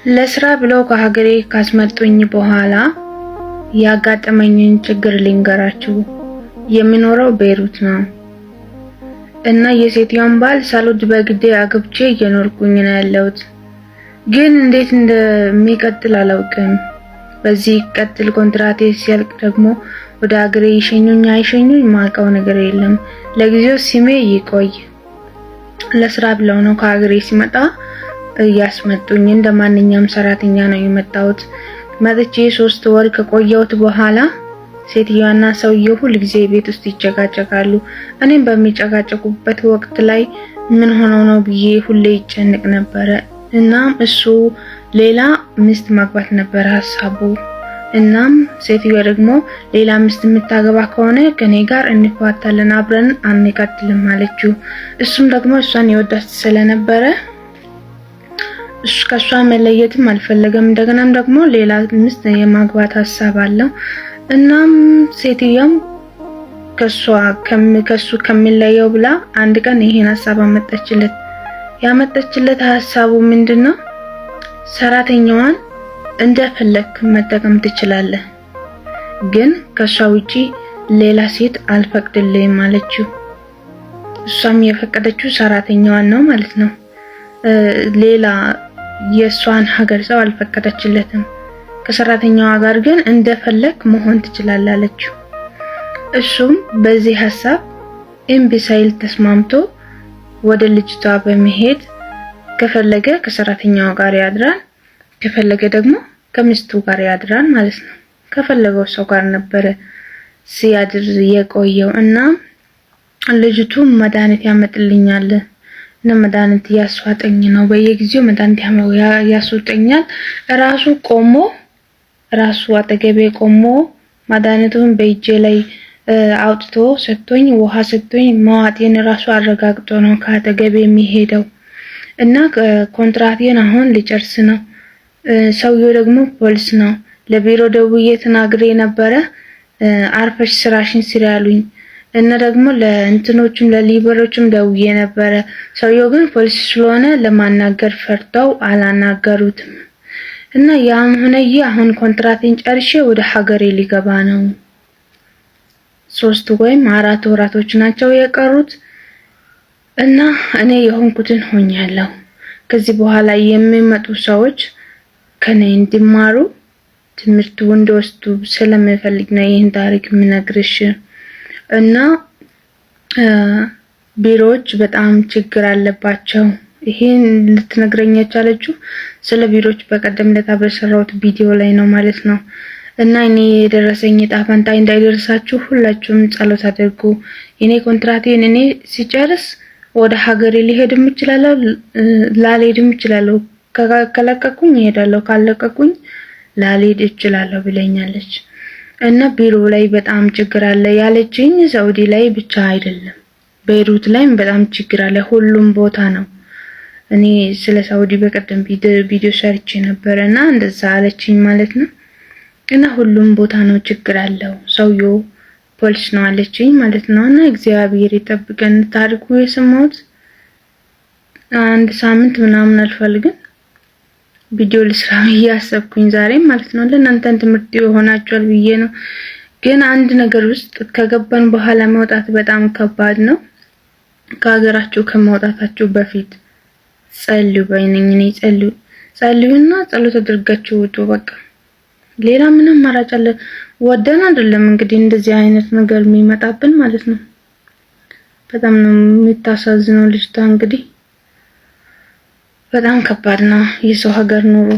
ለስራ ብለው ከሀገሬ ካስመጡኝ በኋላ ያጋጠመኝን ችግር ልንገራችሁ። የሚኖረው ቤይሩት ነው እና የሴትዮን ባል ሳልወድ በግዴ አግብቼ እየኖርኩኝ ነው ያለሁት። ግን እንዴት እንደሚቀጥል አላውቅም። በዚህ ቀጥል ኮንትራቴ ሲያልቅ ደግሞ ወደ ሀገሬ ይሸኙኝ አይሸኙኝ ማውቀው ነገር የለም። ለጊዜው ሲሜ ይቆይ። ለስራ ብለው ነው ከሀገሬ ሲመጣ ያስመጡኝ። እንደማንኛውም ሰራተኛ ነው የመጣሁት። መጥቼ 3 ወር ከቆየሁት በኋላ ሴትዮዋና ሰውየው ሁሉ ጊዜ ቤት ውስጥ ይጨቃጨቃሉ። እኔም በሚጨቃጨቁበት ወቅት ላይ ምን ሆነው ነው ብዬ ሁሌ ይጨንቅ ነበረ። እናም እሱ ሌላ ሚስት ማግባት ነበር ሐሳቡ። እናም ሴትዮዋ ደግሞ ሌላ ሚስት የምታገባ ከሆነ ከኔ ጋር እንፋታለን፣ አብረን አንቀጥልም አለችው። እሱም ደግሞ እሷን ይወዳት ስለነበረ ከሷ መለየትም አልፈለገም። እንደገናም ደግሞ ሌላ ሚስት የማግባት ሐሳብ አለው። እናም ሴትዮዋም ከሱ ከሚለየው ብላ አንድ ቀን ይሄን ሐሳብ ያመጣችለት ሐሳቡ ምንድነው? ሰራተኛዋን እንደፈለክ መጠቀም ትችላለህ፣ ግን ከሷ ውጪ ሌላ ሴት አልፈቅድልህም አለችው። እሷም የፈቀደችው ሰራተኛዋን ነው ማለት ነው። ሌላ የሷን ሀገር ሰው አልፈቀደችለትም። ከሰራተኛዋ ጋር ግን እንደፈለክ መሆን ትችላለህ አለችው። እሱም በዚህ ሐሳብ እምቢ ሳይል ተስማምቶ ወደ ልጅቷ በመሄድ ከፈለገ ከሰራተኛዋ ጋር ያድራል፣ ከፈለገ ደግሞ ከሚስቱ ጋር ያድራል ማለት ነው። ከፈለገው ሰው ጋር ነበረ ሲያድር የቆየው እና ልጅቱ መድኃኒት ያመጥልኛል እና መድኃኒት ያስዋጠኝ ነው። በየጊዜው መድኃኒት ያስወጠኛል። ራሱ አጠገቤ ቆሞ መድኃኒቱን በእጄ ላይ አውጥቶ ሰጥቶኝ ውሃ ሰጥቶኝ ማዋጤን ራሱ አረጋግጦ ነው ከአጠገቤ የሚሄደው እና ኮንትራቴን አሁን ልጨርስ ነው። ሰውየው ደግሞ ፖሊስ ነው። ለቢሮ ደውዬ ተናግሬ ነበረ አርፈሽ ስራሽን ስሪ ያሉኝ እና ደግሞ ለእንትኖቹም ለሊበሮቹም ደውዬ ነበረ። ሰውየው ግን ፖሊስ ስለሆነ ለማናገር ፈርተው አላናገሩትም። እና ያም ሆነ አሁን ኮንትራቴን ጨርሼ ወደ ሀገሬ ሊገባ ነው። 3 ወይም 4 ወራቶች ናቸው የቀሩት እና እኔ የሆንኩትን ሆኛለሁ። ከዚህ በኋላ የሚመጡ ሰዎች ከኔ እንዲማሩ ትምህርት እንዲወስዱ ስለምፈልግ ነው ይህን ታሪክ የምነግርሽ። እና ቢሮዎች በጣም ችግር አለባቸው። ይሄን ልትነግረኝ የቻለችው ስለ ቢሮዎች በቀደም ለታ በሰራሁት ቪዲዮ ላይ ነው ማለት ነው። እና እኔ የደረሰኝ ዕጣ ፈንታ እንዳይደርሳችሁ ሁላችሁም ጸሎት አድርጉ። እኔ ኮንትራቴን እኔ ሲጨርስ ወደ ሀገሬ ሊሄድም እችላለሁ፣ ላልሄድም እችላለሁ። ከለቀቁኝ እሄዳለሁ፣ ካለቀቁኝ ላልሄድ እችላለሁ ብለኛለች። እና ቢሮ ላይ በጣም ችግር አለ ያለችኝ ሳውዲ ላይ ብቻ አይደለም፣ ቤይሩት ላይም በጣም ችግር አለ። ሁሉም ቦታ ነው። እኔ ስለ ሳውዲ በቀደም ቪዲዮ ሰርቼ ነበርና እንደዛ አለችኝ ማለት ነው። እና ሁሉም ቦታ ነው ችግር አለው። ሰውየው ፖሊስ ነው አለችኝ ማለት ነው። እና እግዚአብሔር ይጠብቀን። ታሪኩ የሰማሁት 1 ሳምንት ምናምን አልፈልግም ቪዲዮ ልስራ ያሰብኩኝ ዛሬ ማለት ነው። ለእናንተ ትምህርት ይሆናችኋል ብዬ ነው። ግን አንድ ነገር ውስጥ ከገባን በኋላ መውጣት በጣም ከባድ ነው። ከሀገራችሁ ከመውጣታችሁ በፊት ጸልዩ በእኔ ጸልዩና ጸሎት አድርጋችሁ ውጡ። በቃ ሌላ ምንም አማራጭ አለ? ወደን አይደለም እንግዲህ እንደዚህ አይነት ነገር የሚመጣብን ማለት ነው። በጣም ነው የምታሳዝነው ልጅቷ። እንግዲህ በጣም ከባድ ነው የሰው ሀገር ኑሮ።